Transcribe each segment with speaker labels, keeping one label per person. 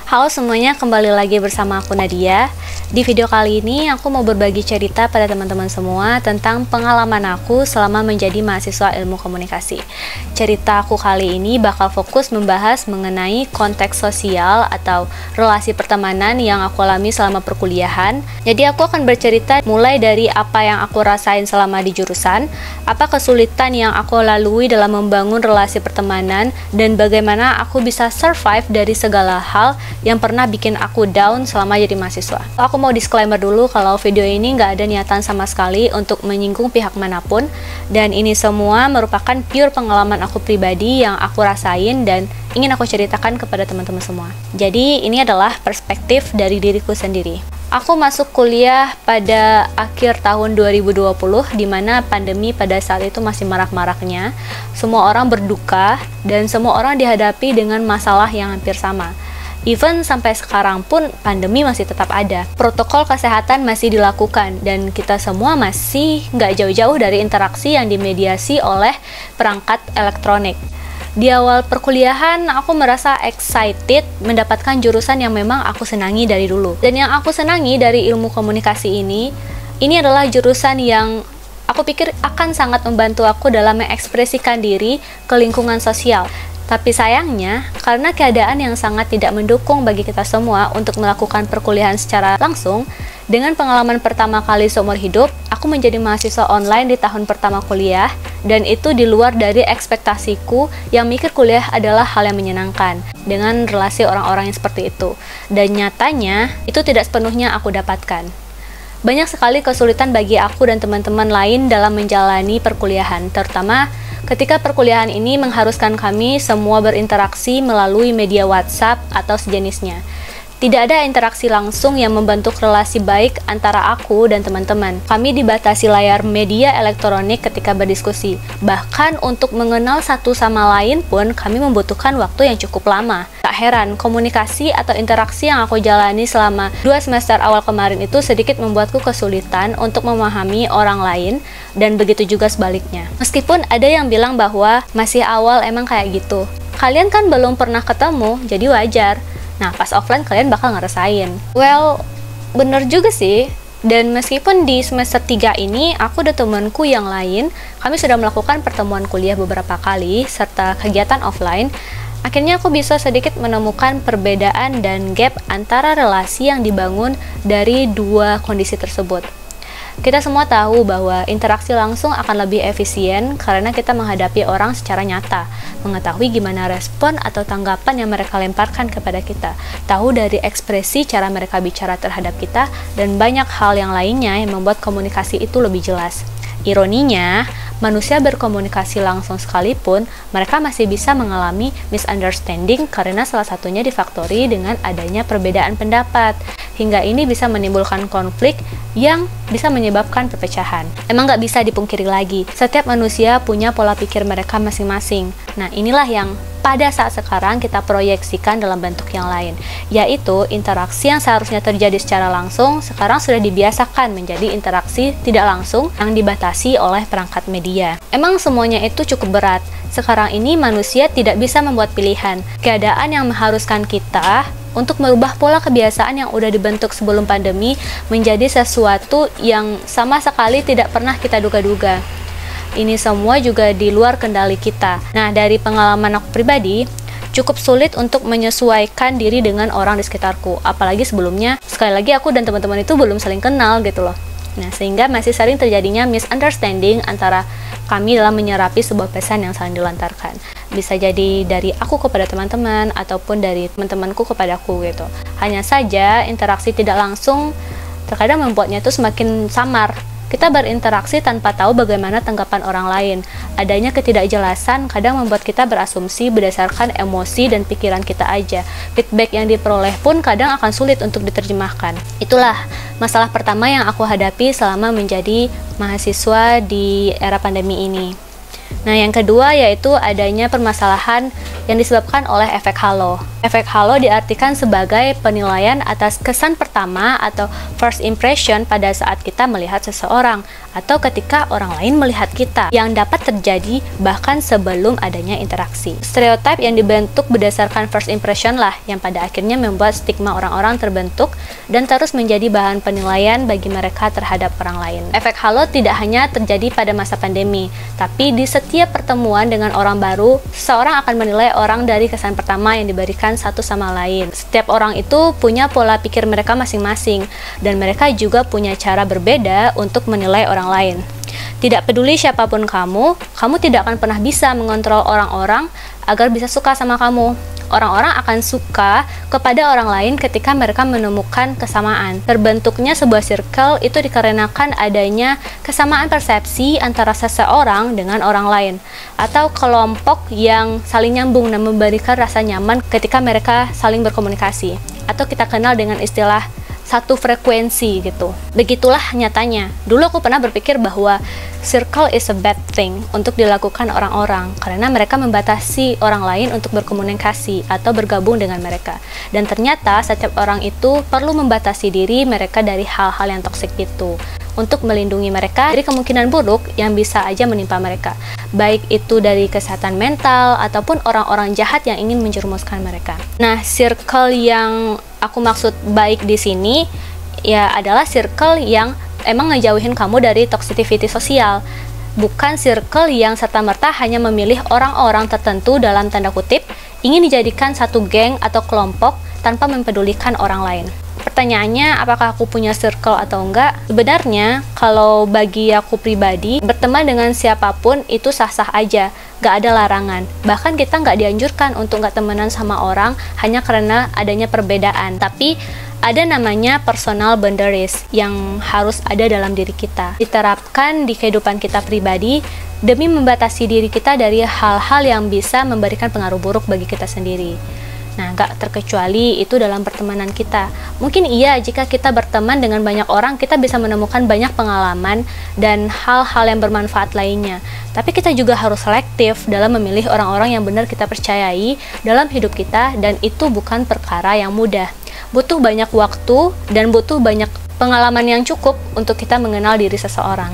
Speaker 1: Halo semuanya, kembali lagi bersama aku Nadia. Di video kali ini aku mau berbagi cerita pada teman-teman semua tentang pengalaman aku selama menjadi mahasiswa ilmu komunikasi. Cerita aku kali ini bakal fokus membahas mengenai konteks sosial atau relasi pertemanan yang aku alami selama perkuliahan. Jadi aku akan bercerita mulai dari apa yang aku rasain selama di jurusan, apa kesulitan yang aku lalui dalam membangun relasi pertemanan, dan bagaimana aku bisa survive dari segala hal yang pernah bikin aku down selama jadi mahasiswa. Aku mau disclaimer dulu kalau video ini nggak ada niatan sama sekali untuk menyinggung pihak manapun, dan ini semua merupakan pure pengalaman aku pribadi yang aku rasain dan ingin aku ceritakan kepada teman-teman semua. Jadi ini adalah perspektif dari diriku sendiri. Aku masuk kuliah pada akhir tahun 2020, di mana pandemi pada saat itu masih marak-maraknya. Semua orang berduka dan semua orang dihadapi dengan masalah yang hampir sama. Even sampai sekarang pun pandemi masih tetap ada. Protokol kesehatan masih dilakukan dan kita semua masih nggak jauh-jauh dari interaksi yang dimediasi oleh perangkat elektronik. Di awal perkuliahan, aku merasa excited mendapatkan jurusan yang memang aku senangi dari dulu. Dan yang aku senangi dari ilmu komunikasi ini adalah jurusan yang aku pikir akan sangat membantu aku dalam mengekspresikan diri ke lingkungan sosial. Tapi sayangnya, karena keadaan yang sangat tidak mendukung bagi kita semua untuk melakukan perkuliahan secara langsung, dengan pengalaman pertama kali seumur hidup, aku menjadi mahasiswa online di tahun pertama kuliah, dan itu di luar dari ekspektasiku yang mikir kuliah adalah hal yang menyenangkan, dengan relasi orang-orang yang seperti itu. Dan nyatanya, itu tidak sepenuhnya aku dapatkan. Banyak sekali kesulitan bagi aku dan teman-teman lain dalam menjalani perkuliahan, terutama ketika perkuliahan ini mengharuskan kami semua berinteraksi melalui media WhatsApp atau sejenisnya. Tidak ada interaksi langsung yang membentuk relasi baik antara aku dan teman-teman. Kami dibatasi layar media elektronik ketika berdiskusi. Bahkan untuk mengenal satu sama lain pun kami membutuhkan waktu yang cukup lama. Tak heran, komunikasi atau interaksi yang aku jalani selama 2 semester awal kemarin itu sedikit membuatku kesulitan untuk memahami orang lain, dan begitu juga sebaliknya. Meskipun ada yang bilang bahwa masih awal emang kayak gitu. Kalian kan belum pernah ketemu, jadi wajar. Nah, pas offline kalian bakal ngerasain. Well, bener juga sih. Dan meskipun di semester 3 ini, aku dan temanku yang lain, kami sudah melakukan pertemuan kuliah beberapa kali, serta kegiatan offline, akhirnya aku bisa sedikit menemukan perbedaan dan gap antara relasi yang dibangun dari dua kondisi tersebut. Kita semua tahu bahwa interaksi langsung akan lebih efisien karena kita menghadapi orang secara nyata, mengetahui gimana respon atau tanggapan yang mereka lemparkan kepada kita, tahu dari ekspresi cara mereka bicara terhadap kita, dan banyak hal yang lainnya yang membuat komunikasi itu lebih jelas. Ironinya, manusia berkomunikasi langsung sekalipun, mereka masih bisa mengalami misunderstanding karena salah satunya difaktori dengan adanya perbedaan pendapat. Hingga ini bisa menimbulkan konflik yang bisa menyebabkan perpecahan. Emang nggak bisa dipungkiri lagi, setiap manusia punya pola pikir mereka masing-masing. Nah, inilah yang pada saat sekarang kita proyeksikan dalam bentuk yang lain, yaitu interaksi yang seharusnya terjadi secara langsung, sekarang sudah dibiasakan menjadi interaksi tidak langsung yang dibatasi oleh perangkat media. Emang semuanya itu cukup berat. Sekarang ini manusia tidak bisa membuat pilihan. Keadaan yang mengharuskan kita untuk merubah pola kebiasaan yang udah dibentuk sebelum pandemi menjadi sesuatu yang sama sekali tidak pernah kita duga-duga. Ini semua juga di luar kendali kita. Nah, dari pengalaman aku pribadi, cukup sulit untuk menyesuaikan diri dengan orang di sekitarku. Apalagi sebelumnya, sekali lagi aku dan teman-teman itu belum saling kenal gitu loh. Nah, sehingga masih sering terjadinya misunderstanding antara kami dalam menyerapi sebuah pesan yang saling dilantarkan. Bisa jadi dari aku kepada teman-teman, ataupun dari teman-temanku kepadaku gitu. Hanya saja, interaksi tidak langsung terkadang membuatnya itu semakin samar. Kita berinteraksi tanpa tahu bagaimana tanggapan orang lain. Adanya ketidakjelasan kadang membuat kita berasumsi berdasarkan emosi dan pikiran kita aja. Feedback yang diperoleh pun kadang akan sulit untuk diterjemahkan. Itulah masalah pertama yang aku hadapi selama menjadi mahasiswa di era pandemi ini. Nah, yang kedua yaitu adanya permasalahan yang disebabkan oleh efek halo. Efek halo diartikan sebagai penilaian atas kesan pertama atau first impression pada saat kita melihat seseorang atau ketika orang lain melihat kita, yang dapat terjadi bahkan sebelum adanya interaksi. Stereotip yang dibentuk berdasarkan first impression lah yang pada akhirnya membuat stigma orang-orang terbentuk dan terus menjadi bahan penilaian bagi mereka terhadap orang lain. Efek halo tidak hanya terjadi pada masa pandemi, tapi di setiap pertemuan dengan orang baru, seseorang akan menilai orang dari kesan pertama yang diberikan satu sama lain. Setiap orang itu punya pola pikir mereka masing-masing, dan mereka juga punya cara berbeda untuk menilai orang lain. Tidak peduli siapapun kamu tidak akan pernah bisa mengontrol orang-orang agar bisa suka sama kamu. Orang-orang akan suka kepada orang lain ketika mereka menemukan kesamaan. Terbentuknya sebuah circle itu dikarenakan adanya kesamaan persepsi antara seseorang dengan orang lain, atau kelompok yang saling nyambung dan memberikan rasa nyaman ketika mereka saling berkomunikasi, atau kita kenal dengan istilah satu frekuensi gitu. Begitulah nyatanya. Dulu aku pernah berpikir bahwa circle is a bad thing untuk dilakukan orang-orang karena mereka membatasi orang lain untuk berkomunikasi atau bergabung dengan mereka. Dan ternyata setiap orang itu perlu membatasi diri mereka dari hal-hal yang toksik itu untuk melindungi mereka dari kemungkinan buruk yang bisa aja menimpa mereka, baik itu dari kesehatan mental ataupun orang-orang jahat yang ingin menjerumuskan mereka. Nah, circle yang aku maksud baik di sini ya adalah circle yang emang ngejauhin kamu dari toxicity sosial, bukan circle yang serta-merta hanya memilih orang-orang tertentu dalam tanda kutip ingin dijadikan satu geng atau kelompok tanpa mempedulikan orang lain. Pertanyaannya, apakah aku punya circle atau enggak? Sebenarnya, kalau bagi aku pribadi, berteman dengan siapapun itu sah-sah aja, gak ada larangan. Bahkan kita gak dianjurkan untuk gak temenan sama orang hanya karena adanya perbedaan. Tapi, ada namanya personal boundaries yang harus ada dalam diri kita. Diterapkan di kehidupan kita pribadi demi membatasi diri kita dari hal-hal yang bisa memberikan pengaruh buruk bagi kita sendiri. Nah, gak terkecuali itu dalam pertemanan kita. Mungkin iya, jika kita berteman dengan banyak orang, kita bisa menemukan banyak pengalaman dan hal-hal yang bermanfaat lainnya. Tapi kita juga harus selektif dalam memilih orang-orang yang benar kita percayai dalam hidup kita, dan itu bukan perkara yang mudah. Butuh banyak waktu dan butuh banyak pengalaman yang cukup untuk kita mengenal diri seseorang.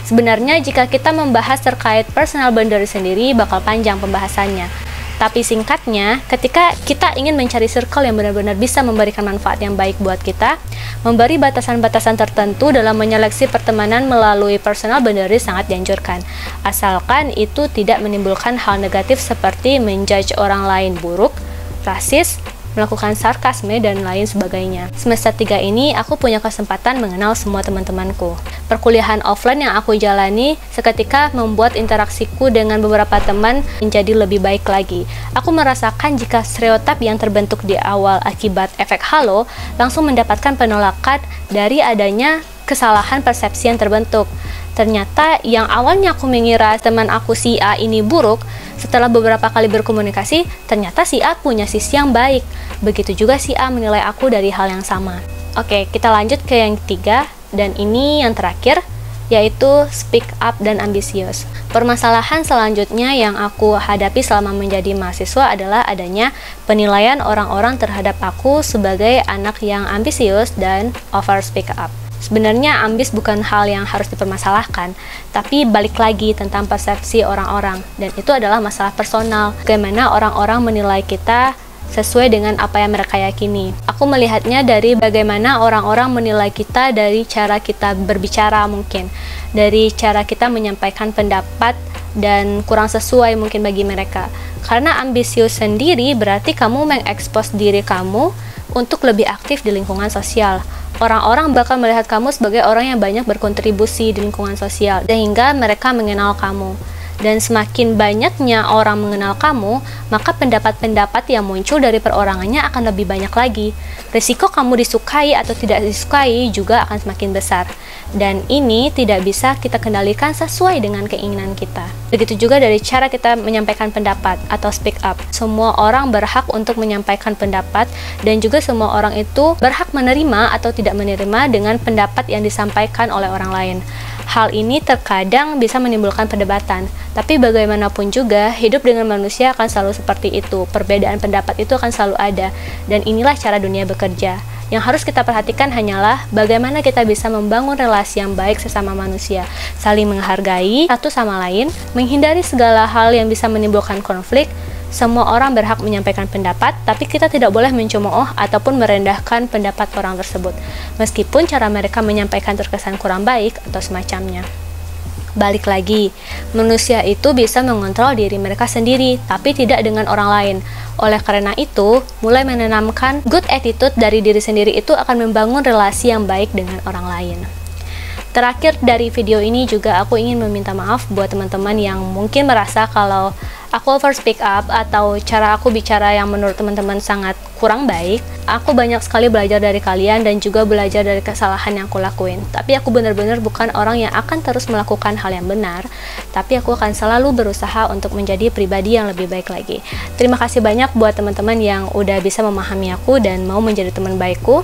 Speaker 1: Sebenarnya jika kita membahas terkait personal boundary sendiri, bakal panjang pembahasannya. Tapi singkatnya, ketika kita ingin mencari circle yang benar-benar bisa memberikan manfaat yang baik buat kita, memberi batasan-batasan tertentu dalam menyeleksi pertemanan melalui personal boundary sangat dianjurkan. Asalkan itu tidak menimbulkan hal negatif seperti menjudge orang lain buruk, rasis, melakukan sarkasme, dan lain sebagainya. Semester 3 ini, aku punya kesempatan mengenal semua teman-temanku. Perkuliahan offline yang aku jalani seketika membuat interaksiku dengan beberapa teman menjadi lebih baik lagi. Aku merasakan jika stereotip yang terbentuk di awal akibat efek halo langsung mendapatkan penolakan dari adanya kesalahan persepsi yang terbentuk. Ternyata yang awalnya aku mengira teman aku si A ini buruk, setelah beberapa kali berkomunikasi, ternyata si A punya sisi yang baik. Begitu juga si A menilai aku dari hal yang sama. Oke, kita lanjut ke yang ketiga, dan ini yang terakhir, yaitu speak up dan ambisius. Permasalahan selanjutnya yang aku hadapi selama menjadi mahasiswa adalah adanya penilaian orang-orang terhadap aku sebagai anak yang ambisius dan over speak up. Sebenarnya ambis bukan hal yang harus dipermasalahkan, tapi balik lagi tentang persepsi orang-orang, dan itu adalah masalah personal, bagaimana orang-orang menilai kita sesuai dengan apa yang mereka yakini. Aku melihatnya dari bagaimana orang-orang menilai kita dari cara kita berbicara mungkin, dari cara kita menyampaikan pendapat dan kurang sesuai mungkin bagi mereka. Karena ambisius sendiri berarti kamu mengekspos diri kamu untuk lebih aktif di lingkungan sosial. Orang-orang bakal melihat kamu sebagai orang yang banyak berkontribusi di lingkungan sosial, sehingga mereka mengenal kamu. Dan semakin banyaknya orang mengenal kamu, maka pendapat-pendapat yang muncul dari perorangannya akan lebih banyak lagi. Risiko kamu disukai atau tidak disukai juga akan semakin besar. Dan ini tidak bisa kita kendalikan sesuai dengan keinginan kita. Begitu juga dari cara kita menyampaikan pendapat atau speak up. Semua orang berhak untuk menyampaikan pendapat, dan juga semua orang itu berhak menerima atau tidak menerima dengan pendapat yang disampaikan oleh orang lain. Hal ini terkadang bisa menimbulkan perdebatan, Tapi bagaimanapun juga, hidup dengan manusia akan selalu seperti itu. Perbedaan pendapat itu akan selalu ada, dan inilah cara dunia bekerja. Yang harus kita perhatikan hanyalah bagaimana kita bisa membangun relasi yang baik sesama manusia, saling menghargai satu sama lain, menghindari segala hal yang bisa menimbulkan konflik. Semua orang berhak menyampaikan pendapat, tapi kita tidak boleh mencemooh ataupun merendahkan pendapat orang tersebut, meskipun cara mereka menyampaikan terkesan kurang baik atau semacamnya. Balik lagi, manusia itu bisa mengontrol diri mereka sendiri, tapi tidak dengan orang lain. Oleh karena itu, mulai menanamkan good attitude dari diri sendiri itu akan membangun relasi yang baik dengan orang lain. Terakhir dari video ini juga aku ingin meminta maaf buat teman-teman yang mungkin merasa kalau aku over speak up atau cara aku bicara yang menurut teman-teman sangat kurang baik. Aku banyak sekali belajar dari kalian dan juga belajar dari kesalahan yang aku lakuin. Tapi aku benar-benar bukan orang yang akan terus melakukan hal yang benar, tapi aku akan selalu berusaha untuk menjadi pribadi yang lebih baik lagi. Terima kasih banyak buat teman-teman yang udah bisa memahami aku dan mau menjadi teman baikku.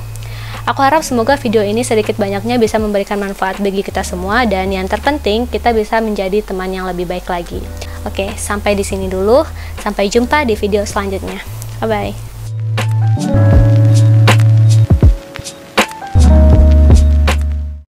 Speaker 1: Aku harap semoga video ini sedikit banyaknya bisa memberikan manfaat bagi kita semua, dan yang terpenting kita bisa menjadi teman yang lebih baik lagi. Oke, sampai di sini dulu. Sampai jumpa di video selanjutnya. Bye-bye.